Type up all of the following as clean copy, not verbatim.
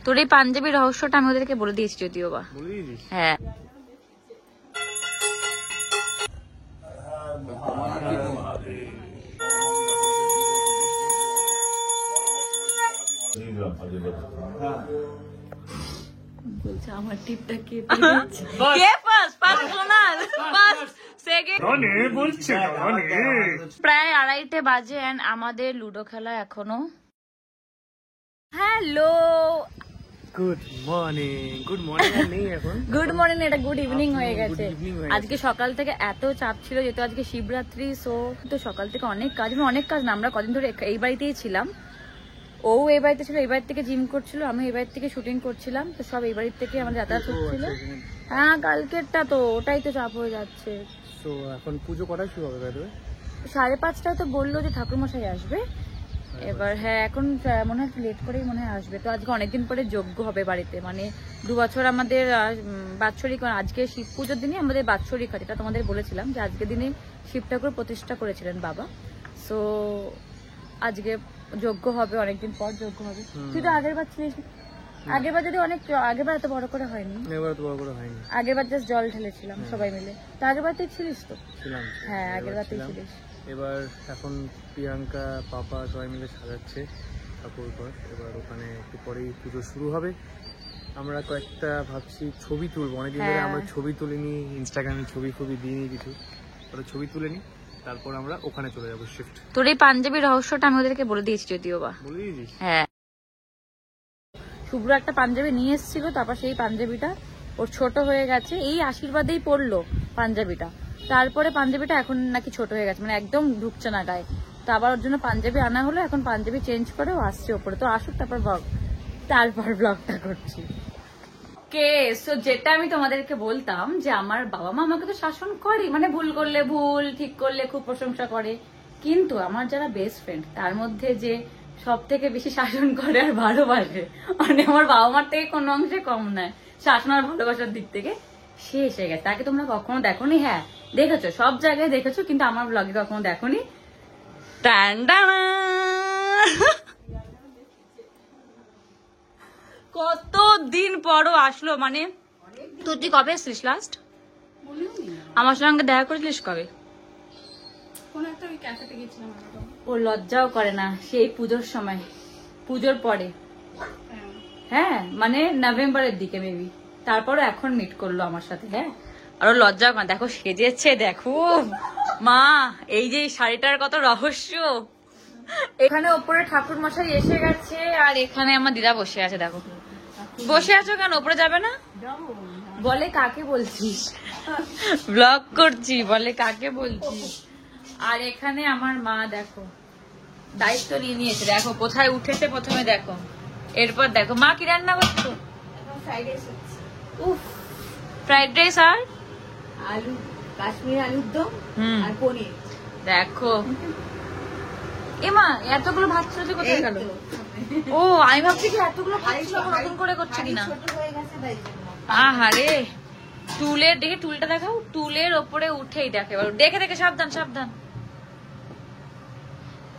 তোর এই পাঞ্জাবি রহস্যটা আমি ওদেরকে বলে দিয়েছি, যদিও বা। হ্যাঁ, বলছে আমার টিপটা কে প্রায় 2:30 বাজে এন্ড আমাদের লুডো খেলা এখনো। Hello, good morning. Good morning নেই এখন, গুড মর্নিং, এটা গুড ইভিনিং হয়ে গেছে। আজকে সকাল থেকে এত চাপ ছিল, যেহেতু আজকে শিবরাত্রি, সো তো সকাল থেকে অনেক কাজ, অনেক কাজ না, আমরা কদিন ধরে এই বাড়িতেই ছিলাম। ও এই বাড়িতে ছিল, এই বাড়ির থেকে জিম করছিল, আমি এই বাড়ির থেকে শুটিং করছিলাম, তো সব এই বাড়ির থেকে আমাদের যাতায়াত হচ্ছিল। হ্যাঁ, কালকেরটা তো ওটাই তো চাপ হয়ে যাচ্ছে। তো এখন পুজো কটায় শুরু হবে? 5:30টায় তো বললো যে ঠাকুরমশাই আসবে। এবার হ্যাঁ, এখন মনে হয় লেট করেই মনে হয় আসবে। তো আজকে অনেকদিন পরে যজ্ঞ হবে বাড়িতে, মানে 2 বছর আমাদের বাৎসরিক, আজকে শিব পুজোর দিনে আমাদের বাৎসরিক হয়, এটা তোমাদের বলেছিলাম যে আজকের দিনে শিব ঠাকুর প্রতিষ্ঠা করেছিলেন বাবা। সো আজকে যজ্ঞ হবে, অনেকদিন পর যজ্ঞ হবে। তুই তো আগের বার ছিলিস, আগের বার যদি অনেক, আগের বার এত বড় করে হয়নি, আগের বার জাস্ট জল ঢেলেছিলাম সবাই মিলে। তো আগের বার তুই ছিলিস তো? হ্যাঁ, আগের বার তুই ছিলিস। এবার এখন প্রিয়াঙ্কা পাপা সবাই মিলে সাজাচ্ছে ঠাকুর ঘর। এবার ওখানে একটু পরেই পুজো শুরু হবে। আমরা কয়েকটা ভাবছি ছবি তুলবো, অনেকদিন ধরে আমরা ছবি তুলিনি, ইনস্টাগ্রামে ছবি দিইনি কিছু, ওরা ছবি তুলে নি, তারপর আমরা ওখানে চলে যাবো শিফট। তোর এই পাঞ্জাবি রহস্যটা আমি ওদেরকে বলে দিয়েছি, যদিও বা। বলে দিয়েছিস? হ্যাঁ, শুভ্র একটা পাঞ্জাবি নিয়ে এসেছিল, তারপর সেই পাঞ্জাবিটা ওর ছোট হয়ে গেছে, এই আশীর্বাদেই পরলো পাঞ্জাবিটা। তারপরে পাঞ্জাবিটা এখন নাকি ছোট হয়ে গেছে, মানে একদম ঢুকছে না গায়ে। তো আবার ওর জন্য পাঞ্জাবি আনা হলো, এখন পাঞ্জাবি চেঞ্জ করে ও আসছে ওপরে। তো আসুক, তারপর ব্লগটা করছি। সো যেটা আমি তোমাদেরকে বলতাম যে আমার বাবা মা আমাকে তো শাসন করে, মানে ভুল করলে ভুল, ঠিক করলে খুব প্রশংসা করে, কিন্তু আমার যারা বেস্ট ফ্রেন্ড তার মধ্যে যে সব থেকে বেশি শাসন করে আর ভালোবাসে, মানে আমার বাবা মার থেকে কোনো অংশে কম নয় শাসন আর ভালোবাসার দিক থেকে, সে এসে গেছে। তাকে তোমরা কখনো দেখোনি? হ্যাঁ দেখেছো, সব জায়গায় দেখেছো, কিন্তু আমার ব্লগে কখনো দেখোনি। কতদিন পরও আসলো, মানে তুই কবে এসছিস লাস্ট? আমার সঙ্গে দেখা করেছিলিস কবে? ও লজ্জাও করে না, সেই পুজোর সময়, পুজোর পরে, হ্যাঁ মানে নভেম্বরের দিকে মেবি, তারপরে এখন মিট করলো আমার সাথে। হ্যাঁ, আরো লজ্জাও করে, দেখো সেজেছে, দেখো মা, এই যে শাড়িটার কত রহস্য। এখানে ওপরে ঠাকুর মশাই এসে গেছে, আর এখানে আমার দিদা বসে আছে। দেখো বসে আছো কেন, ওপরে যাবে না? বলে কাকে বলছিস? ব্লগ করছি, বলে কাকে বলছিস? আর এখানে আমার মা দেখো দায়িত্ব নিয়ে নিয়েছে, দেখো কোথায় উঠেছে প্রথমে, দেখো এরপর দেখো মা কি রান্না করছো। উফ, ফ্রাইড রাইস আর আলু, কাশ্মীরি আলুর দম আর পনির। দেখো এমা এতগুলো ভাত ছিল, কোথায় গেল? ও আমি ভাবছি কি এতগুলো ভাত ছিল নতুন করে করছে কিনা। আহারে, টুলের দেখে, টুলটা দেখাও, টুলের ওপরে উঠেই দেখে, দেখে দেখে, সাবধান সাবধান,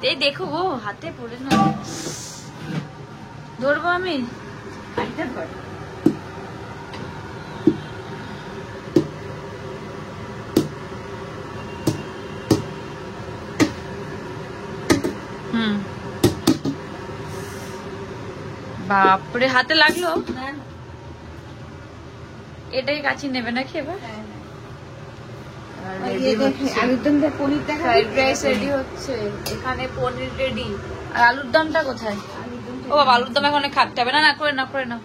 এই দেখো ও হাতে পড়ে না, ধরবো আমি। বাপরে, হাতে লাগলো। এটাই কাছি নেবে নাকি এবার? ফ্রাইড রাইস রেডি হচ্ছে, এখানে পনির রেডি, আর আলুর দমটা কোথায়? ও বাবা, আলুর দম এখন খাটতে হবে না, না করে না, করে না।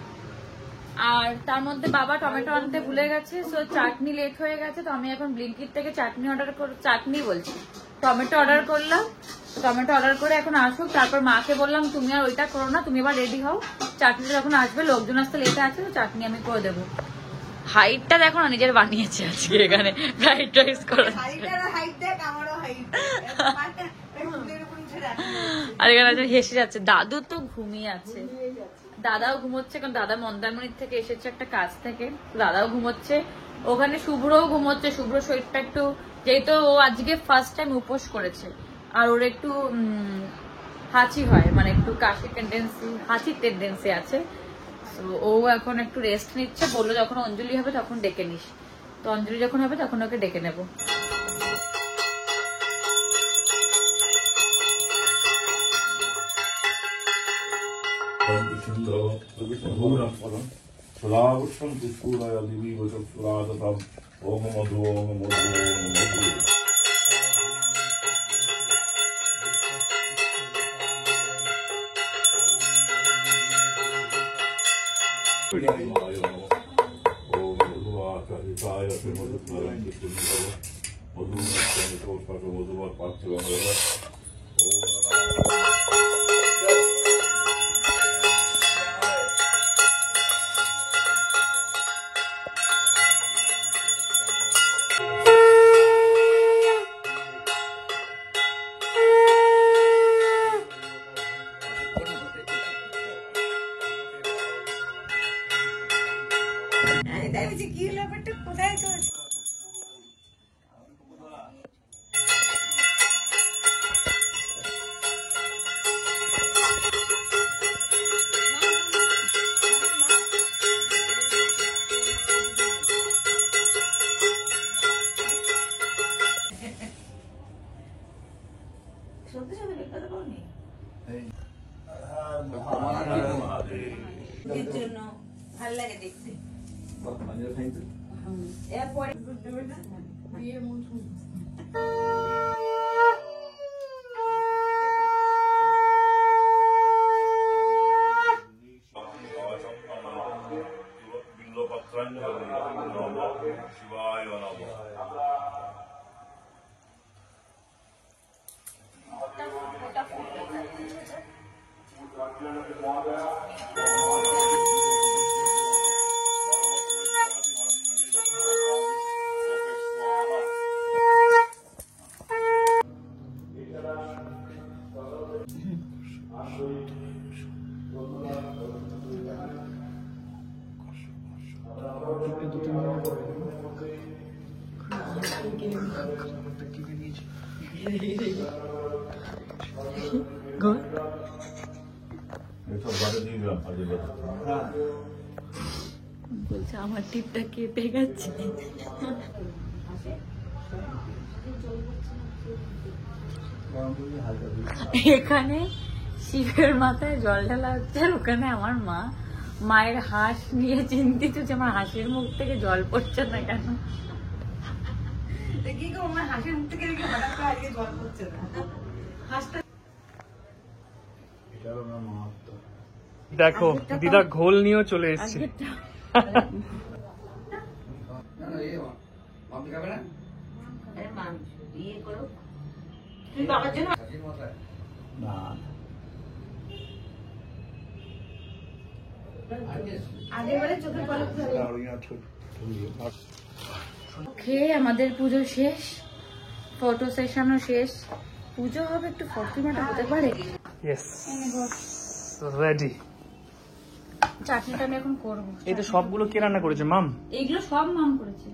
আর তার মধ্যে বাবা টমেটো আনতে ভুলে গেছে, সো চাটনি লেট হয়ে গেছে, তো আমি এখন ব্লিঙ্কিট থেকে চাটনি অর্ডার করে, চাটনি বলছি, টমেটো অর্ডার করলাম। টমেটো অর্ডার করে এখন আসুক, তারপর মাকে বললাম তুমি আর ওইটা করো না, তুমি এবার রেডি হও, চাটনিটা যখন আসবে, লোকজন আসতে লেট আছে, তো চাটনি আমি করে দেবো। হাইটটা দেখো না, নিজের বানিয়েছে আজকে এখানে ফ্রাইড রাইস করে। আর এখানে হেসে যাচ্ছে। দাদু তো ঘুমিয়ে আছে, দাদাও ঘুমোচ্ছে, কারণ দাদা মন্দারমণির থেকে এসেছে একটা কাজ থেকে, দাদাও ঘুমোচ্ছে, ওখানে শুভ্রও ঘুমোচ্ছে। শুভ্র শরীরটা একটু, যেহেতু ও আজকে ফার্স্ট টাইম উপোস করেছে, আর ওর একটু হাঁচি হয়, মানে একটু হাঁচির টেন্ডেন্সি আছে। তো ও এখন একটু রেস্ট নিচ্ছে, বললো যখন অঞ্জলি হবে তখন ডেকে নিস। তো অঞ্জলি যখন হবে তখন ওকে ডেকে নেবো। কি হলো ব্যাপারটা, কোথায় চলছে? সত্যি সত্যি কথা বলনি এর জন্য ভালো লাগে দেখতে। এরপরে বলছে আমার টিপটা কেটে গেছে। এখানে শিবের মাথায় জল ঢালা হচ্ছে, আর ওখানে আমার মায়ের হাঁস নিয়ে চিন্তিত যে আমার হাঁসের মুখ থেকে জল পড়ছে না কেন। হাঁসের মুখ থেকে জল পড়ছে না, হাঁসটা। দেখো দিদা ঘোল নিয়েও চলে এসেছে। খেয়ে আমাদের পুজো শেষ, ফটো সেশনও শেষ। পুজো হবে, একটু ফর্টিমাটা হতে পারে। রেডি। চাটনিটা আমি এখন করবো। এই তো সবগুলো কে রান্না করেছে? মাম? এইগুলো সব মাম করেছে,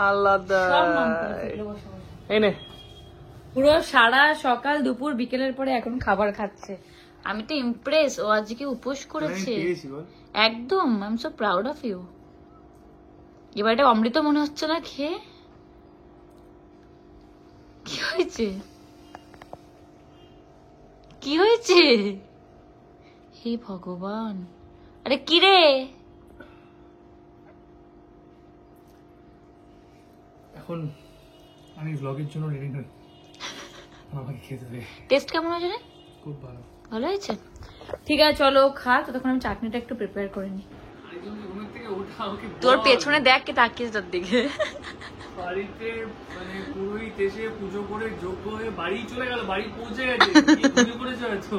আলাদা। সব মাম করেছে এগুলো বসে বসে। এই নে। পুরো সারা সকাল দুপুর বিকেলের পরে এখন খাবার খাচ্ছে। আমি তো ইমপ্রেস, ও আজকে উপোস করেছে একদম। I am so proud of you. এবার এটা অমৃত মনে হচ্ছে না খেয়ে? কি হয়েছে, কি হয়েছে? হে ভগবান, আরে কি রে? এখন আমি ব্লগের জন্য রেডি নই, আমাকে খেতে দে। টেস্ট কেমন হয়েছে রে? খুব ভালো। ভালো হয়েছে, ঠিক আছে চলো খা। ততক্ষণ আমি চাটনিটা একটু প্রিপেয়ার করে নিই। তোর পেছনে দেখ কে তাকিয়েছে তোর দিকে। বাড়িতে মানে পুরোহিত এসে পুজো করে যোগ্য হয়ে বাড়ি চলে গেল, বাড়ি পৌঁছে গেছে, পুজো করেছে হয়তো,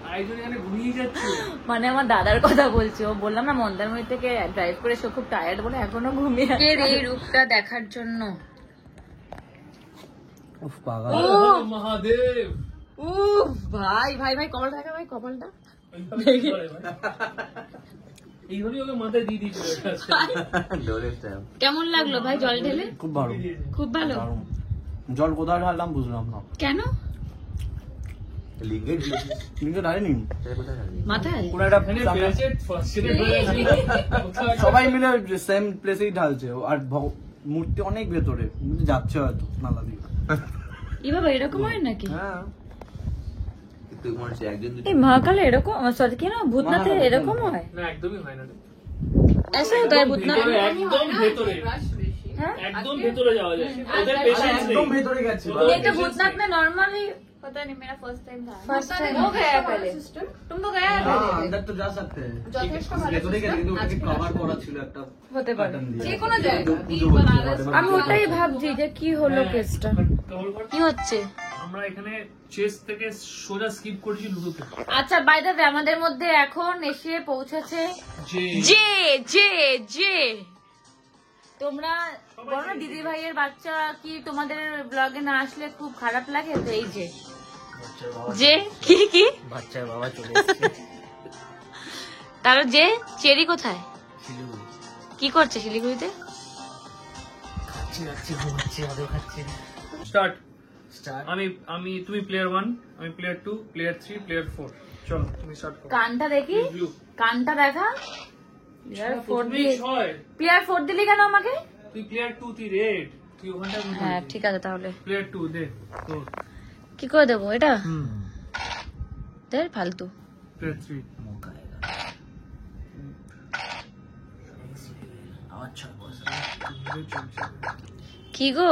আরেকজন এখানে ঘুমিয়ে যাচ্ছে। মানে আমার দাদার কথা বলছি, ও বললাম না মন্দারমণি থেকে ড্রাইভ করে সে খুব টায়ার্ড বলে এখনো ঘুমিয়ে আছে। এই রূপটা দেখার জন্য মহাদেব। উফ ভাই ভাই ভাই কপাল দেখা, ভাই কপালটা এইভাবে ওকে মাথায় দিয়ে দিয়েছিল। কেমন লাগলো ভাই জল ঢেলে? খুব ভালো, খুব ভালো। জল কোথায় ঢাললাম বুঝলাম না। কেন? লিঙ্গে ডালেনি মাথায় কোনো একটা সবাই মিলে সেম প্লেসেই ঢালছে আর মূর্তি অনেক ভেতরে যাচ্ছে হয়তো নালা দিয়ে। ই বাবা এরকম হয় নাকি? হ্যাঁ এই মহাকালে এরকম সরি কি না ভূতনাথে এরকম হয়? না একদমই হয় না রে। ऐसा होता है भूतनाथ? একদম ভেতরে हाँ? একদম ভেতরে যাওয়া যায় ওদের পেশেন্স নেই একদম ভেতরে গেছে। ये तो भूतनाथ में नॉर्मली पता नहीं, मेरा फर्स्ट टाइम था। फर्स्ट टाइम हो गया है पहले। तुम तो गया है হ্যাঁ पहले। अंदर तो जा सकते हैं যথেষ্ট ভালো ভেতরে গেলে কিন্তু ওটাকে কভার করা ছিল একটা হতে পারে। কার্টন দিয়ে। যে কোনো জায়গা পুজো বলছিল, আমি ওটাই ভাবছি যে কি হলো কেসটা কি হচ্ছে। আমরা এখানে চেস থেকে সোজা স্কিপ করেছি লুডোতে আচ্ছা বাই দ্য ওয়ে আমাদের মধ্যে এখন এসে পৌঁছেছে যে জে জে জে। তোমরা বলো দিদি ভাইয়ের বাচ্চা কি তোমাদের ব্লগে না আসলে খুব খারাপ লাগে? তো এই যে যে কি কি বাচ্চার বাবা চলে এসেছে তার যে চেরি কোথায় কি করছে শিলিগুড়িতে? স্টার্ট আমি তুমি প্লেয়ার 1 আমি প্লেয়ার 2 প্লেয়ার 3 প্লেয়ার 4 চলো তুমি স্টার্ট করো কানটা দেখি ব্লু কানটা দেখা। প্লেয়ার 4 তুমি দিলি 6 প্লেয়ার 4 দিলি কেন আমাকে? তুই প্লেয়ার 2 তুই রেড তুই ওখানটা হ্যাঁ ঠিক আছে তাহলে প্লেয়ার 2 দে তো কি করে দেবো এটা? দেখ ফালতু প্লেয়ার 3 কি গো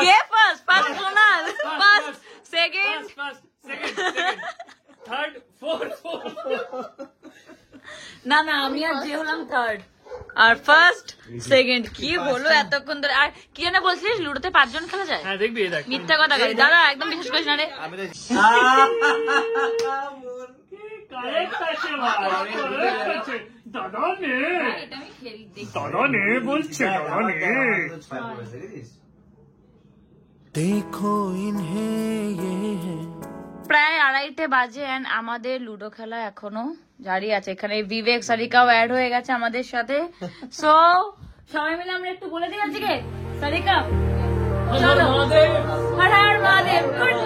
কে ফার্স্ট ফার্স্ট সোনাল first second first second third fourth না না আমি আর যে হলাম থার্ড আর ফার্স্ট সেকেন্ড কি হলো এতক্ষণ ধরে? আর কি জানা বলছিলিস লুডোতে 5 জন খেলা যায়? হ্যাঁ দেখবি এই দেখ মিথ্যা কথা কই দাদা একদম বিশ্বাস করিস না রে। কারেক্ট আছে ভাই কারেক্ট আছে দাদা নে এটা আমি খেলি দেখি দাদা নে বলছে দাদা নে देखो इन्हें ये है প্রায় 2:30 বাজে এন্ড আমাদের লুডো খেলা এখনো জারি আছে। এখানে বিবেক সারিকাও অ্যাড হয়ে গেছে আমাদের সাথে। সো সবাই মিলে আমরা একটু বলে দিই আজকে সারিকা চলো হর হর মহাদেব গুড